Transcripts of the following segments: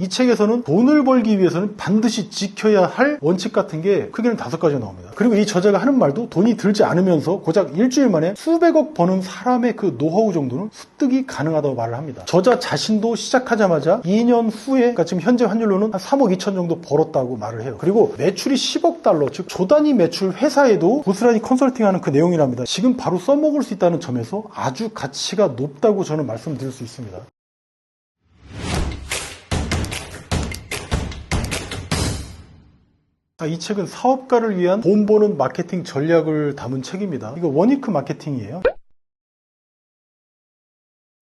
이 책에서는 돈을 벌기 위해서는 반드시 지켜야 할 원칙 같은 게 크게는 5가지가 나옵니다. 그리고 이 저자가 하는 말도 돈이 들지 않으면서 고작 일주일 만에 수백억 버는 사람의 그 노하우 정도는 습득이 가능하다고 말을 합니다. 저자 자신도 시작하자마자 2년 후에, 그러니까 지금 현재 환율로는 한 3억 2천 정도 벌었다고 말을 해요. 그리고 매출이 10억 달러, 즉 조단위 매출 회사에도 고스란히 컨설팅하는 그 내용이랍니다. 지금 바로 써먹을 수 있다는 점에서 아주 가치가 높다고 저는 말씀드릴 수 있습니다. 이 책은 사업가를 위한 돈 버는 마케팅 전략을 담은 책입니다. 이거 원위크 마케팅이에요.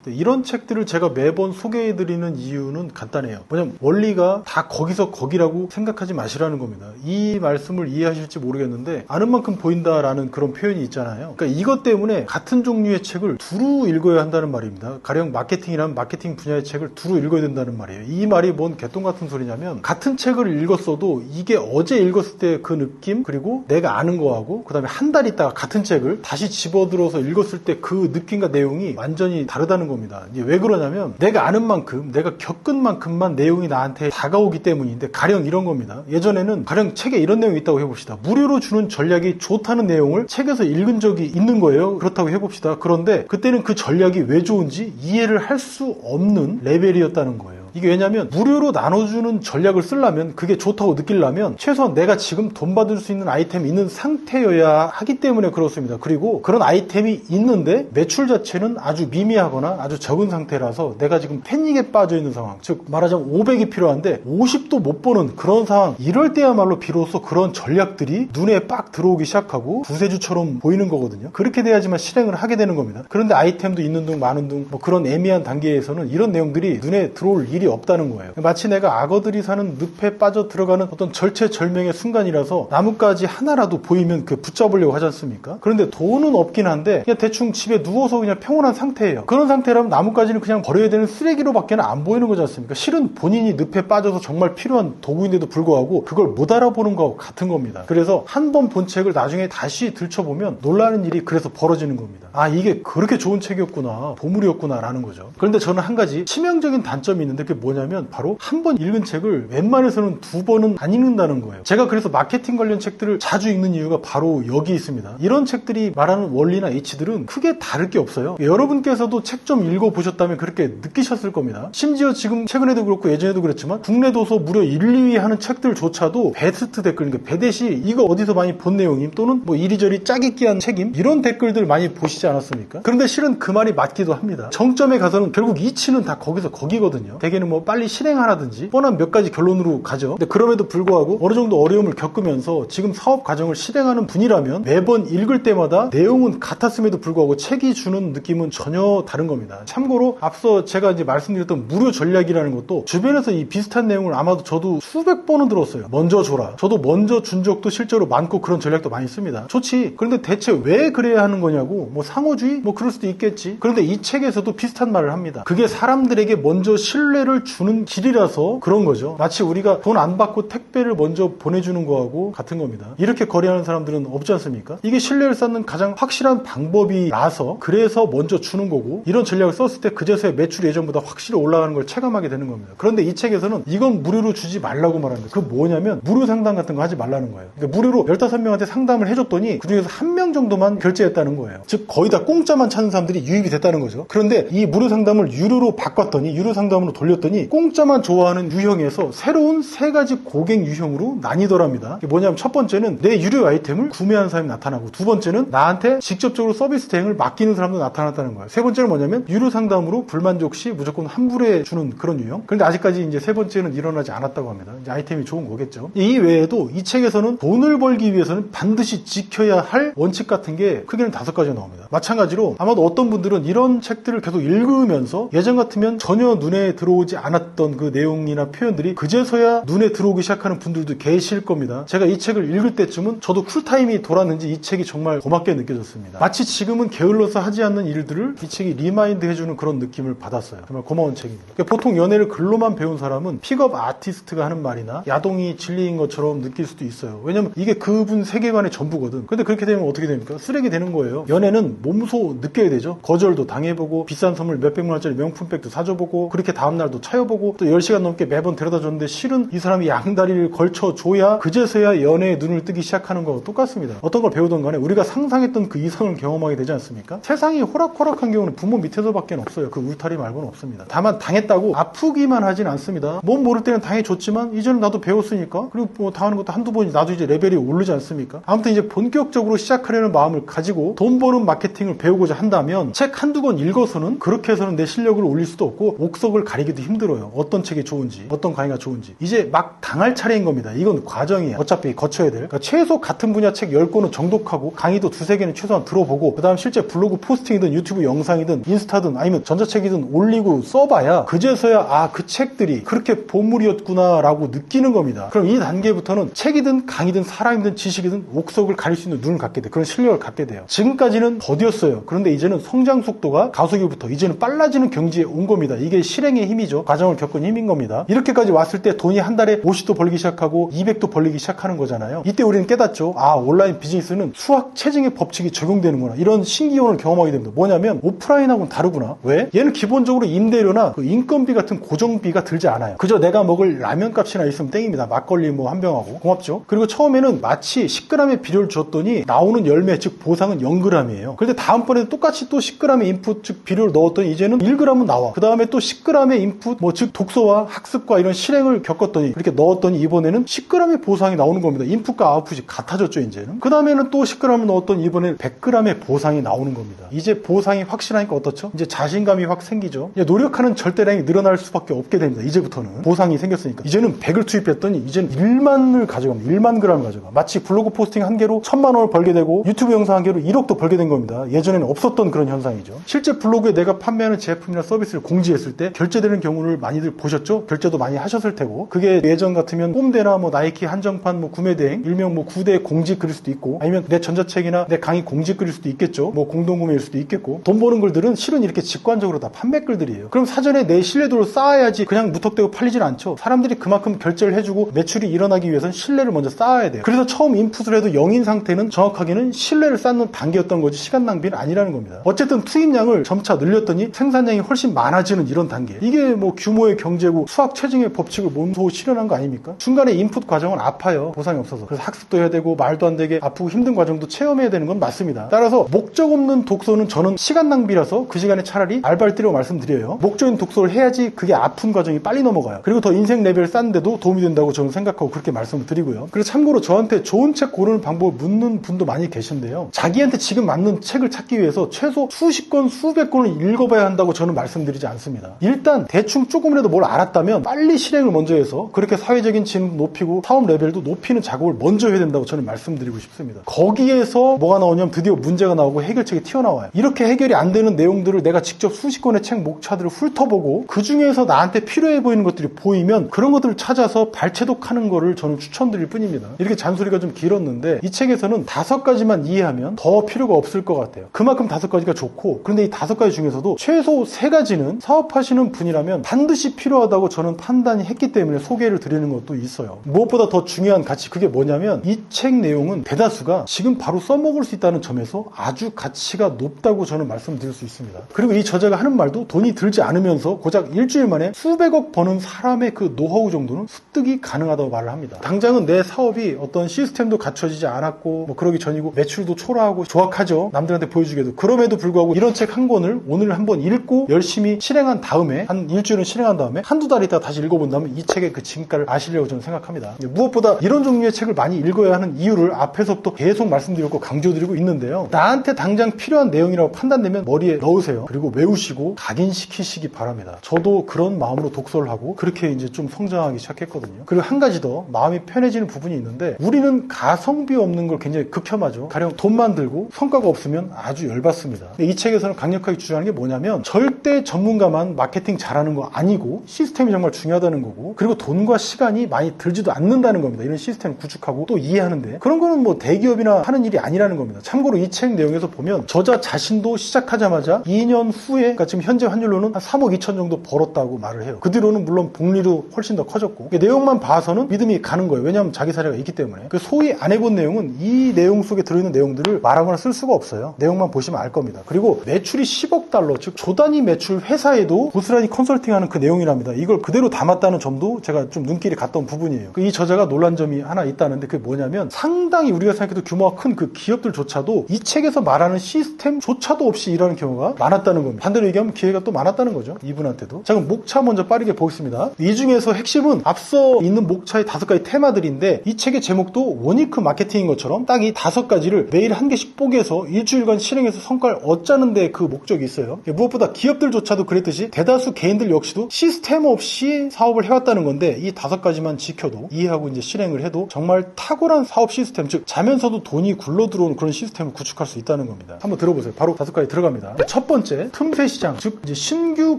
이런 책들을 제가 매번 소개해드리는 이유는 간단해요. 뭐냐면 원리가 다 거기서 거기라고 생각하지 마시라는 겁니다. 이 말씀을 이해하실지 모르겠는데 아는 만큼 보인다라는 그런 표현이 있잖아요. 그러니까 이것 때문에 같은 종류의 책을 두루 읽어야 한다는 말입니다. 가령 마케팅이라면 마케팅 분야의 책을 두루 읽어야 된다는 말이에요. 이 말이 뭔 개똥 같은 소리냐면 같은 책을 읽었어도 이게 어제 읽었을 때 그 느낌, 그리고 내가 아는 거하고 그 다음에 한 달 있다가 같은 책을 다시 집어들어서 읽었을 때 그 느낌과 내용이 완전히 다르다는 겁니다. 이게 왜 그러냐면 내가 아는 만큼, 내가 겪은 만큼만 내용이 나한테 다가오기 때문인데, 가령 이런 겁니다. 예전에는 가령 책에 이런 내용이 있다고 해봅시다. 무료로 주는 전략이 좋다는 내용을 책에서 읽은 적이 있는 거예요. 그렇다고 해봅시다. 그런데 그때는 그 전략이 왜 좋은지 이해를 할 수 없는 레벨이었다는 거예요. 이게 왜냐면 무료로 나눠주는 전략을 쓰려면, 그게 좋다고 느끼려면 최소한 내가 지금 돈 받을 수 있는 아이템이 있는 상태여야 하기 때문에 그렇습니다. 그리고 그런 아이템이 있는데 매출 자체는 아주 미미하거나 아주 적은 상태라서 내가 지금 패닉에 빠져 있는 상황, 즉 말하자면 500이 필요한데 50도 못 버는 그런 상황, 이럴 때야말로 비로소 그런 전략들이 눈에 빡 들어오기 시작하고 구세주처럼 보이는 거거든요. 그렇게 돼야지만 실행을 하게 되는 겁니다. 그런데 아이템도 있는 둥 마는 둥 뭐 그런 애매한 단계에서는 이런 내용들이 눈에 들어올 일이 없다는 거예요. 마치 내가 악어들이 사는 늪에 빠져 들어가는 어떤 절체절명의 순간이라서 나뭇가지 하나라도 보이면 그 붙잡으려고 하지 않습니까? 그런데 돈은 없긴 한데 그냥 대충 집에 누워서 그냥 평온한 상태예요. 그런 상태라면 나뭇가지는 그냥 버려야 되는 쓰레기로밖에 안 보이는 거지 않습니까? 실은 본인이 늪에 빠져서 정말 필요한 도구인데도 불구하고 그걸 못 알아보는 거하고 같은 겁니다. 그래서 한 번 본 책을 나중에 다시 들춰보면 놀라는 일이 그래서 벌어지는 겁니다. 아, 이게 그렇게 좋은 책이었구나, 보물이었구나 라는 거죠. 그런데 저는 한 가지 치명적인 단점이 있는데 그게 뭐냐면 바로 한 번 읽은 책을 웬만해서는 2번은 안 읽는다는 거예요. 제가 그래서 마케팅 관련 책들을 자주 읽는 이유가 바로 여기 있습니다. 이런 책들이 말하는 원리나 이치들은 크게 다를 게 없어요. 여러분께서도 책 좀 읽어보셨다면 그렇게 느끼셨을 겁니다. 심지어 지금 최근에도 그렇고 예전에도 그랬지만 국내 도서 무려 1, 2위 하는 책들조차도 베스트 댓글, 그러니까 배대시 이거 어디서 많이 본 내용임, 또는 뭐 이리저리 짜깁기한 책임, 이런 댓글들 많이 보시지 않았습니까? 그런데 실은 그 말이 맞기도 합니다. 정점에 가서는 결국 이치는 다 거기서 거기거든요. 대개는 뭐 빨리 실행하라든지 뻔한 몇 가지 결론으로 가죠. 근데 그럼에도 불구하고 어느 정도 어려움을 겪으면서 지금 사업 과정을 실행하는 분이라면 매번 읽을 때마다 내용은 같았음에도 불구하고 책이 주는 느낌은 전혀 다른 겁니다. 참고로 앞서 제가 이제 말씀드렸던 무료 전략이라는 것도 주변에서 이 비슷한 내용을 아마도 저도 수백 번은 들었어요. 먼저 줘라. 저도 먼저 준 적도 실제로 많고 그런 전략도 많이 씁니다. 좋지. 그런데 대체 왜 그래야 하는 거냐고, 뭐 상호주의? 뭐 그럴 수도 있겠지. 그런데 이 책에서도 비슷한 말을 합니다. 그게 사람들에게 먼저 신뢰를 주는 길이라서 그런 거죠. 마치 우리가 돈 안 받고 택배를 먼저 보내주는 거하고 같은 겁니다. 이렇게 거래하는 사람들은 없지 않습니까? 이게 신뢰를 쌓는 가장 확실한 방법이라서 그래서 먼저 주는 거고, 이런 전략을 썼을 때 그제서야 매출이 예전보다 확실히 올라가는 걸 체감하게 되는 겁니다. 그런데 이 책에서는 이건 무료로 주지 말라고 말합니다. 그 뭐냐면 무료 상담 같은 거 하지 말라는 거예요. 그러니까 무료로 15명한테 상담을 해줬더니 그중에서 1명 정도만 결제했다는 거예요. 즉 거의 다 공짜만 찾는 사람들이 유입이 됐다는 거죠. 그런데 이 무료 상담을 유료로 바꿨더니, 유료 상담으로 돌렸더니 공짜만 좋아하는 유형에서 새로운 3가지 고객 유형으로 나뉘더랍니다. 이게 뭐냐면 첫 번째는 내 유료 아이템을 구매하는 사람이 나타나고, 두 번째는 나한테 직접적으로 서비스 대행을 맡기는 사람도 나타났다는 거예요. 세 번째는 뭐냐면 유료 상담으로 불만족 시 무조건 환불해 주는 그런 유형. 그런데 아직까지 이제 세 번째는 일어나지 않았다고 합니다. 이제 아이템이 좋은 거겠죠. 이 외에도 이 책에서는 돈을 벌기 위해서는 반드시 지켜야 할 원칙 같은 게 크게는 5가지가 나옵니다. 마찬가지로 아마도 어떤 분들은 이런 책들을 계속 읽으면서 예전 같으면 전혀 눈에 들어오지 않았던 그 내용이나 표현들이 그제서야 눈에 들어오기 시작하는 분들도 계실 겁니다. 제가 이 책을 읽을 때쯤은 저도 쿨타임이 돌았는지 이 책이 정말 고맙게 느껴졌습니다. 마치 지금은 게을러서 하지 않는 일들을 이 책이 리마인드 해주는 그런 느낌을 받았어요. 정말 고마운 책입니다. 그러니까 보통 연애를 글로만 배운 사람은 픽업 아티스트가 하는 말이나 야동이 진리인 것처럼 느낄 수도 있어요. 왜냐면 이게 그분 세계관의 전부거든. 근데 그렇게 되면 어떻게 됩니까? 쓰레기 되는 거예요. 연애는 몸소 느껴야 되죠. 거절도 당해보고 비싼 선물 몇백만 원짜리 명품백도 사줘보고 그렇게 다음날도 또 차여보고 또 10시간 넘게 매번 데려다 줬는데 실은 이 사람이 양다리를 걸쳐줘야 그제서야 연애에 눈을 뜨기 시작하는 거와 똑같습니다. 어떤 걸 배우던 간에 우리가 상상했던 그 이상을 경험하게 되지 않습니까? 세상이 호락호락한 경우는 부모 밑에서밖에 없어요. 그 울타리 말고는 없습니다. 다만 당했다고 아프기만 하진 않습니다. 몸 모를 때는 당해줬지만 이제는 나도 배웠으니까 그리고 뭐 당하는 것도 한두 번이 나도 이제 레벨이 오르지 않습니까? 아무튼 이제 본격적으로 시작하려는 마음을 가지고 돈 버는 마케팅을 배우고자 한다면 책 한두 권 읽어서는 그렇게 해서는 내 실력을 올릴 수도 없고 옥석을 가리기도 힘들어요. 어떤 책이 좋은지 어떤 강의가 좋은지 이제 막 당할 차례인 겁니다. 이건 과정이에요. 어차피 거쳐야 될. 그러니까 최소 같은 분야 책 10권은 정독하고 강의도 2-3개는 최소한 들어보고 그 다음 실제 블로그 포스팅이든 유튜브 영상이든 인스타든 아니면 전자책이든 올리고 써봐야 그제서야 아, 그 책들이 그렇게 보물이었구나 라고 느끼는 겁니다. 그럼 이 단계부터는 책이든 강의든 사람이든 지식이든 옥석을 가릴 수 있는 눈을 갖게 돼. 그런 실력을 갖게 돼요. 지금까지는 더디었어요. 그런데 이제는 성장 속도가 가속일부터 이제는 빨라지는 경지에 온 겁니다. 이게 실행의 힘이죠. 과정을 겪은 힘인 겁니다. 이렇게까지 왔을 때 돈이 한 달에 50도 벌기 시작하고 200도 벌리기 시작하는 거잖아요. 이때 우리는 깨닫죠. 아, 온라인 비즈니스는 수학 체증의 법칙이 적용되는구나. 이런 신기원을 경험하게 됩니다. 뭐냐면 오프라인하고는 다르구나. 왜? 얘는 기본적으로 임대료나 그 인건비 같은 고정비가 들지 않아요. 그저 내가 먹을 라면 값이나 있으면 땡입니다. 막걸리 뭐 한 병하고 고맙죠. 그리고 처음에는 마치 10g의 비료를 줬더니 나오는 열매 즉 보상은 0g이에요. 그런데 다음번에 똑같이 또 10g의 인풋 즉 비료를 넣었더니 이제는 1g은 나와. 그 다음에 또 10g의 인풋 뭐 즉 독서와 학습과 이런 실행을 겪었더니 그렇게 넣었더니 이번에는 10g의 보상이 나오는 겁니다. 인풋과 아웃풋이 같아졌죠 이제는. 그 다음에는 또 10g을 넣었더니 이번에는 100g의 보상이 나오는 겁니다. 이제 보상이 확실하니까 어떻죠? 이제 자신감이 확 생기죠. 이제 노력하는 절대량이 늘어날 수밖에 없게 됩니다. 이제부터는 보상이 생겼으니까. 이제는 100을 투입했더니 이제는 1만을 가져갑니다. 1만 g을 가져가. 마치 블로그 포스팅 한 개로 1000만 원을 벌게 되고 유튜브 영상 한 개로 1억도 벌게 된 겁니다. 예전에는 없었던 그런 현상이죠. 실제 블로그에 내가 판매하는 제품이나 서비스를 공지했을 때 결제되는 경우를 많이들 보셨죠? 결제도 많이 하셨을 테고 그게 예전 같으면 꼼대나 뭐 나이키 한정판 뭐 구매 대행 일명 뭐 9대 공지 글일 수도 있고 아니면 내 전자책이나 내 강의 공지 글일 수도 있겠죠. 뭐 공동구매일 수도 있겠고 돈 버는 글들은 실은 이렇게 직관적으로 다 판매 글들이에요. 그럼 사전에 내 신뢰도를 쌓아야지 그냥 무턱대고 팔리진 않죠. 사람들이 그만큼 결제를 해주고 매출이 일어나기 위해서는 신뢰를 먼저 쌓아야 돼요. 그래서 처음 인풋을 해도 0인 상태는 정확하게는 신뢰를 쌓는 단계였던 거지 시간 낭비는 아니라는 겁니다. 어쨌든 투입량을 점차 늘렸더니 생산량이 훨씬 많아지는 이런 단계. 이게 뭐 규모의 경제고 수학 체증의 법칙을 몸소 실현한 거 아닙니까? 중간에 인풋 과정은 아파요. 보상이 없어서. 그래서 학습도 해야 되고 말도 안 되게 아프고 힘든 과정도 체험해야 되는 건 맞습니다. 따라서 목적 없는 독서는 저는 시간 낭비라서 그 시간에 차라리 알바를 뛰라고 말씀드려요. 목적인 독서를 해야지 그게 아픈 과정이 빨리 넘어가요. 그리고 더 인생 레벨 쌓는데도 도움이 된다고 저는 생각하고 그렇게 말씀을 드리고요. 그래서 참고로 저한테 좋은 책 고르는 방법을 묻는 분도 많이 계신데요. 자기한테 지금 맞는 책을 찾기 위해서 최소 수십 권, 수백 권을 읽어봐야 한다고 저는 말씀드리지 않습니다. 일단 대충 조금이라도 뭘 알았다면 빨리 실행을 먼저 해서 그렇게 사회적인 지능 높이고 사업 레벨도 높이는 작업을 먼저 해야 된다고 저는 말씀드리고 싶습니다. 거기에서 뭐가 나오냐면 드디어 문제가 나오고 해결책이 튀어나와요. 이렇게 해결이 안 되는 내용들을 내가 직접 수십 권의 책 목차들을 훑어보고 그 중에서 나한테 필요해 보이는 것들이 보이면 그런 것들을 찾아서 발췌독하는 거를 저는 추천드릴 뿐입니다. 이렇게 잔소리가 좀 길었는데 이 책에서는 5가지만 이해하면 더 필요가 없을 것 같아요. 그만큼 5가지가 좋고 그런데 이 5가지 중에서도 최소 3가지는 사업하시는 분이라면 반드시 필요하다고 저는 판단이 했기 때문에 소개를 드리는 것도 있어요. 무엇보다 더 중요한 가치 그게 뭐냐면 이 책 내용은 대다수가 지금 바로 써먹을 수 있다는 점에서 아주 가치가 높다고 저는 말씀드릴 수 있습니다. 그리고 이 저자가 하는 말도 돈이 들지 않으면서 고작 일주일 만에 수백억 버는 사람의 그 노하우 정도는 습득이 가능하다고 말을 합니다. 당장은 내 사업이 어떤 시스템도 갖춰지지 않았고 뭐 그러기 전이고 매출도 초라하고 조악하죠. 남들한테 보여주기에도. 그럼에도 불구하고 이런 책 한 권을 오늘 한번 읽고 열심히 실행한 다음에 한 일주일은 실행한 다음에 한두 달 있다가 다시 읽어본다면 이 책의 그 진가를 아시려고 저는 생각합니다. 무엇보다 이런 종류의 책을 많이 읽어야 하는 이유를 앞에서부터 계속 말씀드렸고 강조드리고 있는데요. 나한테 당장 필요한 내용이라고 판단되면 머리에 넣으세요. 그리고 외우시고 각인시키시기 바랍니다. 저도 그런 마음으로 독서를 하고 그렇게 이제 좀 성장하기 시작했거든요. 그리고 한 가지 더 마음이 편해지는 부분이 있는데 우리는 가성비 없는 걸 굉장히 극혐하죠. 가령 돈만 들고 성과가 없으면 아주 열받습니다. 이 책에서는 강력하게 주장하는 게 뭐냐면 절대 전문가만 마케팅 잘하는 거 아니고 시스템이 정말 중요하다는 거고 그리고 돈과 시간이 많이 들지도 않는다는 겁니다. 이런 시스템을 구축하고 또 이해하는데 그런 거는 뭐 대기업이나 하는 일이 아니라는 겁니다. 참고로 이 책 내용에서 보면 저자 자신도 시작하자마자 2년 후에 그러니까 지금 현재 환율로는 한 3억 2천 정도 벌었다고 말을 해요. 그 뒤로는 물론 복리도 훨씬 더 커졌고 내용만 봐서는 믿음이 가는 거예요. 왜냐하면 자기 사례가 있기 때문에. 소위 안 해본 내용은 이 내용 속에 들어있는 내용들을 말하거나 쓸 수가 없어요. 내용만 보시면 알 겁니다. 그리고 매출이 10억 달러 즉 조 단위 매출 회사에도 고스란히 컨설팅 마케팅하는 그 내용이랍니다. 이걸 그대로 담았다는 점도 제가 좀 눈길이 갔던 부분이에요. 이 저자가 놀란 점이 하나 있다는데 그게 뭐냐면 상당히 우리가 생각해도 규모가 큰 그 기업들조차도 이 책에서 말하는 시스템조차도 없이 일하는 경우가 많았다는 겁니다. 반대로 얘기하면 기회가 또 많았다는 거죠. 이분한테도. 자, 그럼 목차 먼저 빠르게 보겠습니다. 이 중에서 핵심은 앞서 있는 목차의 5가지 테마들인데 이 책의 제목도 원위크 마케팅인 것처럼 딱 이 5가지를 매일 한 개씩 뽀개서 일주일간 실행해서 성과를 얻자는 데 그 목적이 있어요. 무엇보다 기업들조차도 그랬듯이 대다수 개인들 역시도 시스템 없이 사업을 해왔다는 건데 이 5가지만 지켜도 이해하고 이제 실행을 해도 정말 탁월한 사업 시스템, 즉 자면서도 돈이 굴러 들어오는 그런 시스템을 구축할 수 있다는 겁니다. 한번 들어보세요. 바로 5가지 들어갑니다. 첫 번째, 틈새 시장, 즉 이제 신규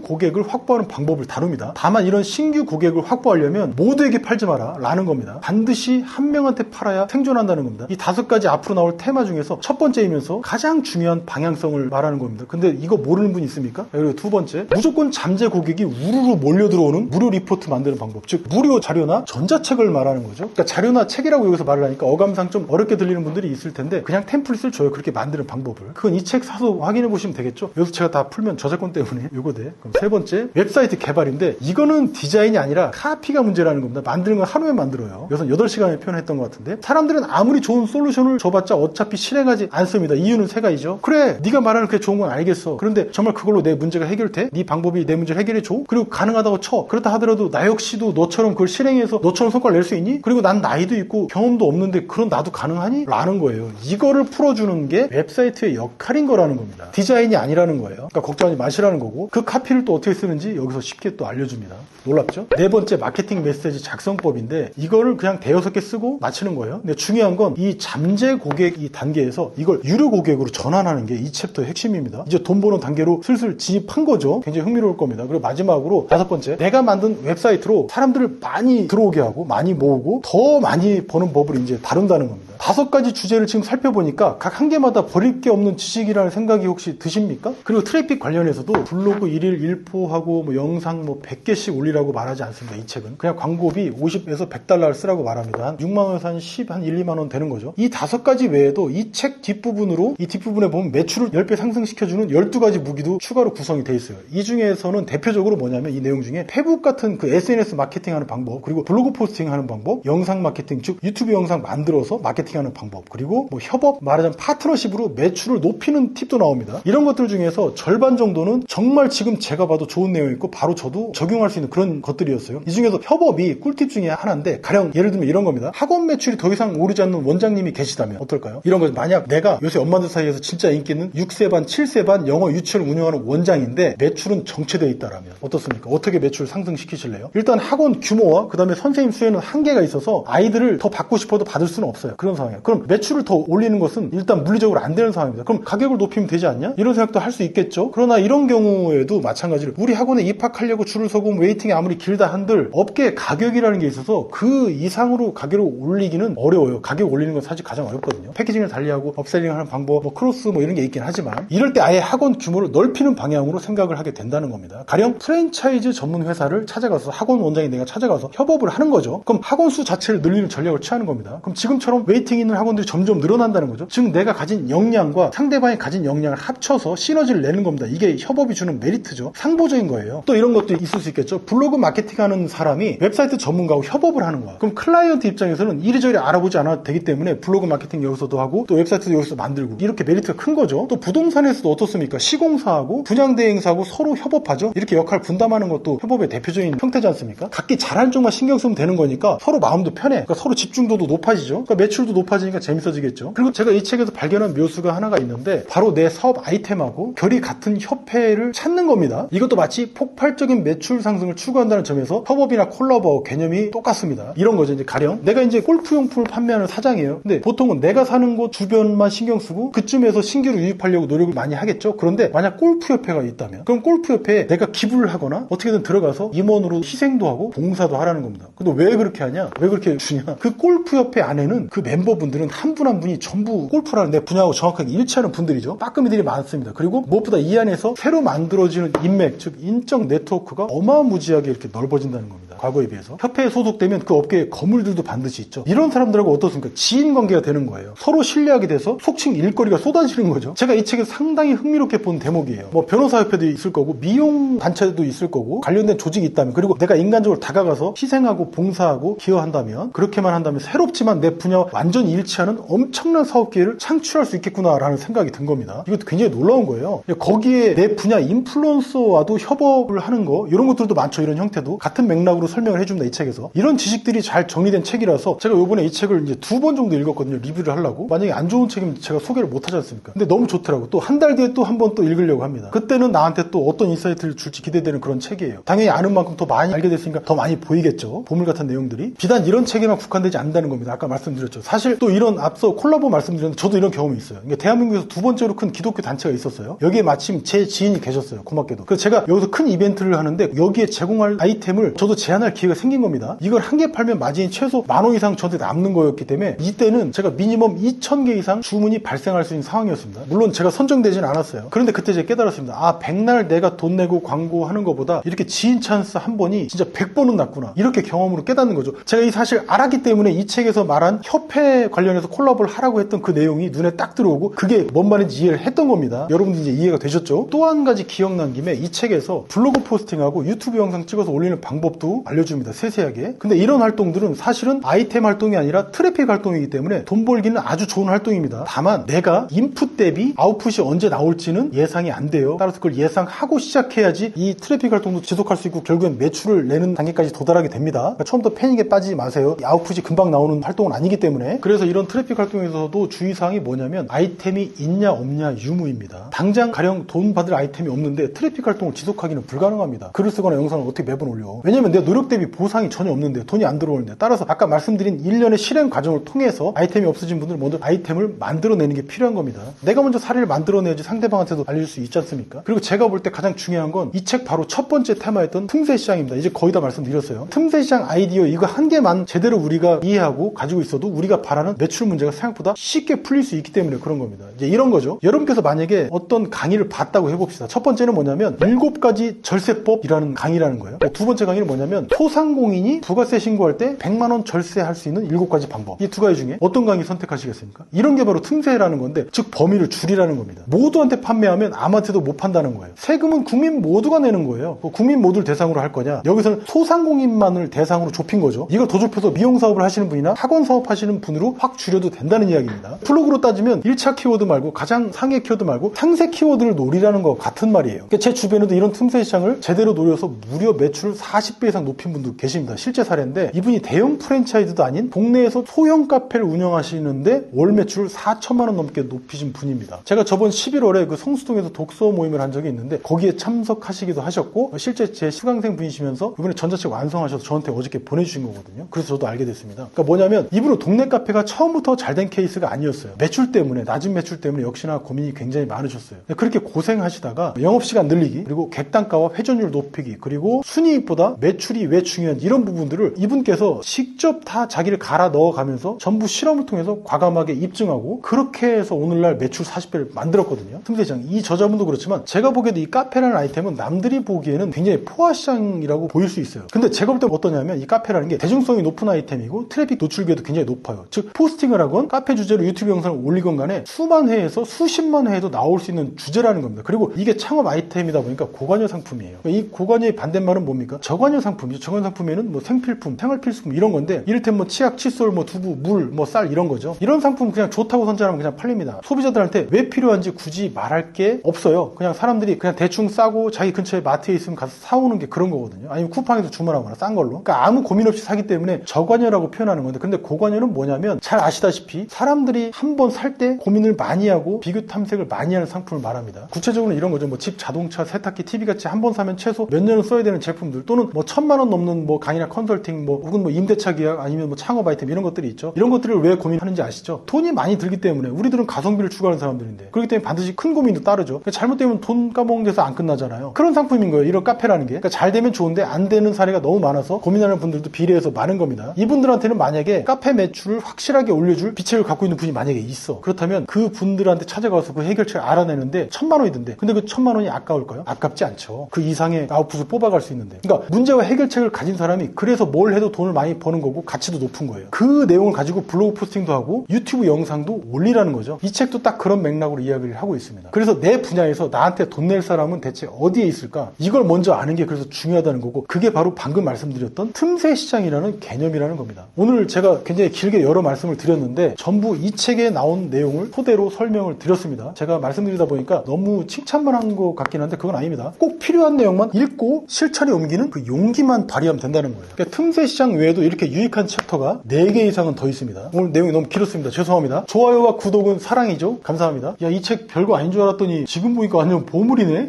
고객을 확보하는 방법을 다룹니다. 다만 이런 신규 고객을 확보하려면 모두에게 팔지 마라 라는 겁니다. 반드시 한 명한테 팔아야 생존한다는 겁니다. 이 5가지 앞으로 나올 테마 중에서 첫 번째이면서 가장 중요한 방향성을 말하는 겁니다. 근데 이거 모르는 분 있습니까? 그리고 두 번째, 무조건 잠재 고객이 우르르 몰려 들어오는 무료 리포트 만드는 방법, 즉 무료 자료나 전자책을 말하는 거죠. 그러니까 자료나 책이라고 여기서 말을 하니까 어감상 좀 어렵게 들리는 분들이 있을 텐데 그냥 템플릿을 줘요. 그렇게 만드는 방법을. 그건 이 책 사서 확인해 보시면 되겠죠. 여기서 제가 다 풀면 저작권 때문에 요거 돼. 그럼 세 번째, 웹사이트 개발인데 이거는 디자인이 아니라 카피가 문제라는 겁니다. 만드는 건 하루에 만들어요. 여기서 8시간에 표현했던 것 같은데 사람들은 아무리 좋은 솔루션을 줘봤자 어차피 실행하지 않습니다. 이유는 3가지죠. 그래, 네가 말하는 그게 좋은 건 알겠어. 그런데 정말 그걸로 내 문제가 해결돼? 네 방법이 내 문제를 해결해줘? 그리고 가능하다고 쳐. 그렇다 하더라도 나 역시도 너처럼 그걸 실행해서 너처럼 성과를 낼 수 있니? 그리고 난 나이도 있고 경험도 없는데 그런 나도 가능하니? 라는 거예요. 이거를 풀어주는 게 웹사이트의 역할인 거라는 겁니다. 디자인이 아니라는 거예요. 그러니까 걱정하지 마시라는 거고 그 카피를 또 어떻게 쓰는지 여기서 쉽게 또 알려줍니다. 놀랍죠? 네 번째, 마케팅 메시지 작성법인데 이거를 그냥 대여섯 개 쓰고 마치는 거예요. 근데 중요한 건 이 잠재 고객 이 단계에서 이걸 유료 고객으로 전환하는 게 이 챕터의 핵심입니다. 이제 돈 버는 단계로 슬슬 진입한 거죠. 굉장히 흥미로울 겁니다. 그리고 마지막으로 5번째, 내가 만든 웹사이트로 사람들을 많이 들어오게 하고 많이 모으고 더 많이 버는 법을 이제 다룬다는 겁니다. 5가지 주제를 지금 살펴보니까 각 한 개마다 버릴 게 없는 지식이라는 생각이 혹시 드십니까? 그리고 트래픽 관련해서도 블로그 1일 1포하고 뭐 영상 뭐 100개씩 올리라고 말하지 않습니다. 이 책은 그냥 광고비 50에서 100달러를 쓰라고 말합니다. 한 6만 원에서 한 10, 한 1, 2만 원 되는 거죠. 이 5가지 외에도 이 책 뒷부분으로 이 뒷부분에 보면 매출을 10배 상승시켜주는 12가지 무기도 추가로 구성이 돼 있어요. 이 중에서는 대표적으로 뭐냐면 이 내용 중에 페북 같은 그 SNS 마케팅하는 방법, 그리고 블로그 포스팅하는 방법, 영상 마케팅, 즉 유튜브 영상 만들어서 마케팅하는 방법, 그리고 뭐 협업, 말하자면 파트너십으로 매출을 높이는 팁도 나옵니다. 이런 것들 중에서 절반 정도는 정말 지금 제가 봐도 좋은 내용이 있고 바로 저도 적용할 수 있는 그런 것들이었어요. 이 중에서 협업이 꿀팁 중에 하나인데 가령 예를 들면 이런 겁니다. 학원 매출이 더 이상 오르지 않는 원장님이 계시다면 어떨까요? 이런 거죠. 만약 내가 요새 엄마들 사이에서 진짜 인기 있는 6세 반, 7세 반 영어 유치원을 운영하는 원장인데 매출은 정체되어 있다라면 어떻습니까? 어떻게 매출 상승시키실래요? 일단 학원 규모와 그 다음에 선생님 수에는 한계가 있어서 아이들을 더 받고 싶어도 받을 수는 없어요. 그런 상황이에요. 그럼 매출을 더 올리는 것은 일단 물리적으로 안 되는 상황입니다. 그럼 가격을 높이면 되지 않냐? 이런 생각도 할 수 있겠죠. 그러나 이런 경우에도 마찬가지로 우리 학원에 입학하려고 줄을 서고 웨이팅이 아무리 길다 한들 업계 가격이라는 게 있어서 그 이상으로 가격을 올리기는 어려워요. 가격 올리는 건 사실 가장 어렵거든요. 패키징을 달리하고 업셀링하는 방법, 뭐 크로스 뭐 이런 게 있긴 하지만 이럴 때 아예 학원 규모를 넓히는 방향으로 생각을 하게 된다는 겁니다. 가령 프랜차이즈 전문 회사를 찾아가서 학원 원장이 내가 찾아가서 협업을 하는 거죠. 그럼 학원 수 자체를 늘리는 전략을 취하는 겁니다. 그럼 지금처럼 웨이팅 있는 학원들이 점점 늘어난다는 거죠. 즉 내가 가진 역량과 상대방이 가진 역량을 합쳐서 시너지를 내는 겁니다. 이게 협업이 주는 메리트죠. 상보적인 거예요. 또 이런 것도 있을 수 있겠죠. 블로그 마케팅하는 사람이 웹사이트 전문가하고 협업을 하는 거야. 그럼 클라이언트 입장에서는 이리저리 알아보지 않아도 되기 때문에 블로그 마케팅 여기서도 하고 또 웹사이트도 여기서 만들고 이렇게 메리트가 큰 거죠. 또 부동산에서도 어떻습니까? 시공사하고 분양대행사하고 서로 협업하죠. 이렇게 역할 분담하는 것도 협업의 대표적인 형태지 않습니까? 각기 잘하는 쪽만 신경 쓰면 되는 거니까 서로 마음도 편해. 그러니까 서로 집중도도 높아지죠. 그러니까 매출도 높아지니까 재밌어지겠죠. 그리고 제가 이 책에서 발견한 묘수가 하나가 있는데 바로 내 사업 아이템하고 결이 같은 협회를 찾는 겁니다. 이것도 마치 폭발적인 매출 상승을 추구한다는 점에서 협업이나 콜라보 개념이 똑같습니다. 이런 거죠. 이제 가령 내가 이제 골프용품을 판매하는 사장이에요. 근데 보통은 내가 사는 곳 주변만 신경 쓰고 그쯤에서 신규로 유입하려고 노력을 많이 하겠죠. 그런데 만약 골프협회가 있다면 그럼 골프협회에 내가 기부를 하거나 어떻게든 들어가서 임원으로 희생도 하고 봉사도 하라는 겁니다. 근데 왜 그렇게 하냐? 왜 그렇게 주냐? 그 골프협회 안에는 그 멤버분들은 한 분 한 분이 전부 골프라는 내 분야하고 정확하게 일치하는 분들이죠. 빠끔이들이 많습니다. 그리고 무엇보다 이 안에서 새로 만들어지는 인맥, 즉 인적 네트워크가 어마무지하게 이렇게 넓어진다는 겁니다. 과거에 비해서. 협회에 소속되면 그 업계에 거물들도 반드시 있죠. 이런 사람들하고 어떻습니까? 지인 관계가 되는 거예요. 서로 신뢰하게 돼서 속칭 일거리가 쏟아지는 거죠. 제가 이 책에서 상당히 흥미롭게 본 대목이에요. 뭐 변호사 협회도 있을 거고 미용 단체도 단체도 있을 거고 관련된 조직이 있다면, 그리고 내가 인간적으로 다가가서 희생하고 봉사하고 기여한다면, 그렇게만 한다면 새롭지만 내 분야와 완전히 일치하는 엄청난 사업 기회를 창출할 수 있겠구나라는 생각이 든 겁니다. 이것도 굉장히 놀라운 거예요. 거기에 내 분야 인플루언서와도 협업을 하는 거, 이런 것들도 많죠. 이런 형태도 같은 맥락으로 설명을 해줍니다. 이 책에서. 이런 지식들이 잘 정리된 책이라서 제가 요번에 이 책을 이제 2번 정도 읽었거든요. 리뷰를 하려고. 만약에 안 좋은 책이면 제가 소개를 못 하지 않습니까? 근데 너무 좋더라고. 또 한 달 뒤에 또 한 번 또 읽으려고 합니다. 그때는 나한테 또 어떤 인사이트를 줄지 기대되는 그런 책이에요. 당연히 아는 만큼 더 많이 알게 됐으니까 더 많이 보이겠죠. 보물 같은 내용들이. 비단 이런 책에만 국한되지 않는다는 겁니다. 아까 말씀드렸죠. 사실 또 이런 앞서 콜라보 말씀드렸는데 저도 이런 경험이 있어요. 그러니까 대한민국에서 두 번째로 큰 기독교 단체가 있었어요. 여기에 마침 제 지인이 계셨어요. 고맙게도. 그래서 제가 여기서 큰 이벤트를 하는데 여기에 제공할 아이템을 저도 제안할 기회가 생긴 겁니다. 이걸 한 개 팔면 마진이 최소 10,000원 이상 저한테 남는 거였기 때문에 이때는 제가 미니멈 2,000개 이상 주문이 발생할 수 있는 상황이었습니다. 물론 제가 선정되지는 않았어요. 그런데 그때 제가 깨달았습니다. 아, 백날 내가 돈 내고 광고하는 것보다 이렇게 지인 찬스 한 번이 진짜 100번은 낫구나. 이렇게 경험으로 깨닫는 거죠. 제가 이 사실 알았기 때문에 이 책에서 말한 협회 관련해서 콜라보를 하라고 했던 그 내용이 눈에 딱 들어오고 그게 뭔 말인지 이해를 했던 겁니다. 여러분들 이제 이해가 되셨죠? 또 한 가지 기억난 김에 이 책에서 블로그 포스팅하고 유튜브 영상 찍어서 올리는 방법도 알려줍니다. 세세하게. 근데 이런 활동들은 사실은 아이템 활동이 아니라 트래픽 활동이기 때문에 돈 벌기는 아주 좋은 활동입니다. 다만 내가 인풋 대비 아웃풋이 언제 나올지는 예상이 안 돼요. 따라서 그걸 예상하고 시작해야지 이 트래픽 활동도 지속할 수 있고 결국엔 매출을 내는 단계까지 도달하게 됩니다. 그러니까 처음부터 패닉에 빠지지 마세요. 이 아웃풋이 금방 나오는 활동은 아니기 때문에. 그래서 이런 트래픽 활동에서도 주의사항이 뭐냐면 아이템이 있냐 없냐 유무입니다. 당장 가령 돈 받을 아이템이 없는데 트래픽 활동을 지속하기는 불가능합니다. 글을 쓰거나 영상을 어떻게 매번 올려. 왜냐면 내 노력 대비 보상이 전혀 없는데 돈이 안 들어오는데. 따라서 아까 말씀드린 일련의 실행 과정을 통해서 아이템이 없어진 분들은 먼저 아이템을 만들어내는 게 필요한 겁니다. 내가 먼저 사례를 만들어내야지 상대방한테도 알릴 수 있지 않습니까? 그리고 제가 볼 때 가장 중요한 건 이 책 바로 첫 번째 테마였던 틈새 시장입니다. 이제 거의 다 말씀드렸어요. 틈새 시장 아이디어 이거 한 개만 제대로 우리가 이해하고 가지고 있어도 우리가 바라는 매출 문제가 생각보다 쉽게 풀릴 수 있기 때문에 그런 겁니다. 이제 이런 거죠. 여러분께서 만약에 어떤 강의를 봤다고 해봅시다. 첫 번째는 뭐냐면 7가지 절세법이라는 강의라는 거예요. 두 번째 강의는 뭐냐면 소상공인이 부가세 신고할 때 100만 원 절세할 수 있는 7가지 방법. 이 두 가지 중에 어떤 강의 선택하시겠습니까? 이런 게 바로 틈새라는 건데, 즉 범위를 줄이라는 겁니다. 모두한테 판매하면 아무한테도 못 판다는 거예요. 세금은 국민 모두가 내는 거예요. 국민 모두를 대상으로 할 거냐? 여기서는 소상공인만을 대상으로 좁힌 거죠. 이걸 더 좁혀서 미용 사업을 하시는 분이나 학원 사업 하시는 분으로 확 줄여도 된다는 이야기입니다. 플러그로 따지면 1차 키워드 말고 가장 상위 키워드 말고 상세 키워드를 노리라는 거 같은 말이에요. 그러니까 제 주변에도 이런 틈새 시장을 제대로 노려서 무려 매출을 40배 이상 높인 분도 계십니다. 실제 사례인데 이분이 대형 프랜차이즈도 아닌 동네에서 소형 카페를 운영하시는데 월 매출을 4천만 원 넘게 높이신 분입니다. 제가 저번 11월에 그 성수동에서 독서 모임을 한 적이 있는데 거기에 참석하시기도 하셨고 실제 제 수강생 분이시면서 이번에 전자책 완성하셔서 저한테 어저께 보내주신 거거든요. 그래서 저도 알게 됐습니다. 그러니까 뭐냐면 이분은 동네 카페가 처음부터 잘 된 케이스가 아니었어요. 매출 때문에, 낮은 매출 때문에 역시나 고민이 굉장히 많으셨어요. 그렇게 고생하시다가 영업시간 늘리기, 그리고 객단가와 회전율 높이기, 그리고 순이익보다 매출이 왜 중요한지 이런 부분들을 이분께서 직접 다 자기를 갈아 넣어가면서 전부 실험을 통해서 과감하게 입증하고 그렇게 해서 오늘날 매출 40배를 만들었거든요. 틈새시장. 이 저자분도 그렇지만 제가 보기에도 이 카페라는 아이템은 남들이 보기에는 굉장히 포화시장이라고 보일 수 있어요. 근데 제가 볼 때 어떠냐면 이 카페라는 게 대중성이 높은 아이템이고 트래픽 노출비도 굉장히 높아요. 즉 포스팅을 하건 카페 주제로 유튜브 영상을 올리건 간에 수만 회에서 수십만 회에도 나올 수 있는 주제라는 겁니다. 그리고 이게 창업 아이템이다 보니까 고관여 상품이에요. 이 고관여의 반대말은 뭡니까? 저관여 상품이죠. 저관여 상품에는 뭐 생필품, 생활필수품 이런 건데 이를테면 뭐 치약, 칫솔, 뭐 두부, 물, 뭐 쌀 이런 거죠. 이런 상품 그냥 좋다고 선전하면 그냥 팔립니다. 소비자들한테 왜 필요한지 굳이 말할 게 없어요. 그냥 사람들이 그냥 대충 싸고 자기 근처에 마트에 있으면 가서 사오는 게 그런 거거든요. 아니면 쿠팡에서 주문하거나 싼 걸로. 그러니까 아무 고민 없이 사기 때문에 저관여라고 표현하는 건데 근데 고관여는 뭐냐면 잘 아시다시피 사람들이 한 번 살 때 고민을 많이 하고 비교 탐색을 많이 하는 상품을 말합니다. 구체적으로 이런 거죠. 뭐 집, 자동차, 세탁기, TV 같이 한 번 사면 최소 몇 년은 써야 되는 제품들 또는 뭐 1,000만 원 넘는 뭐 강의나 컨설팅 뭐 혹은 뭐 임대차 계약 아니면 뭐 창업 아이템 이런 것들이 있죠. 이런 것들을 왜 고민하는지 아시죠? 돈이 많이 들기 때문에 우리들은 가성비를 추구하는 사람들인데 그렇기 때문에 반드시 큰 고민도 따르죠. 그러니까 잘못되면 돈 까먹는 데서 안 끝나잖아요. 그런 상품인 거예요. 이런 카페라는 게. 그러니까 잘 되면 좋은데 안 되는 사례가 너무 많아서 고민하는 분들도 비례해서 많은 겁니다. 이분들한테는 만약에 카페 매출을 확실하게 올려줄 비책을 갖고 있는 분이 만약에 있어. 그렇다면 그 분들한테 찾아가서 그 해결책을 알아내는데 1,000만 원이던데 근데 그 1,000만 원이 아까울까요? 아깝지 않죠. 그 이상의 아웃풋을 뽑아갈 수 있는데. 그러니까 문제와 해결책을 가진 사람이 그래서 뭘 해도 돈을 많이 버는 거고 가치도 높은 거예요. 그 내용을 가지고 블로그 포스팅도 하고 유튜브 영상도 올리라는 거죠. 이 책도 딱 그런 맥락으로 이야기를 하고 있습니다. 그래서 내 분야에서 나한테 돈 낼 사람은 대체 어디에 있을까? 보니까 이걸 먼저 아는 게 그래서 중요하다는 거고, 그게 바로 방금 말씀드렸던 틈새 시장이라는 개념이라는 겁니다. 오늘 제가 굉장히 길게 여러 말씀을 드렸는데 전부 이 책에 나온 내용을 토대로 설명을 드렸습니다. 제가 말씀드리다 보니까 너무 칭찬만 한 것 같긴 한데 그건 아닙니다. 꼭 필요한 내용만 읽고 실천에 옮기는 그 용기만 발휘하면 된다는 거예요. 그러니까 틈새 시장 외에도 이렇게 유익한 챕터가 4개 이상은 더 있습니다. 오늘 내용이 너무 길었습니다. 죄송합니다. 좋아요와 구독은 사랑이죠. 감사합니다. 야, 이 책 별거 아닌 줄 알았더니 지금 보니까 완전 보물이네.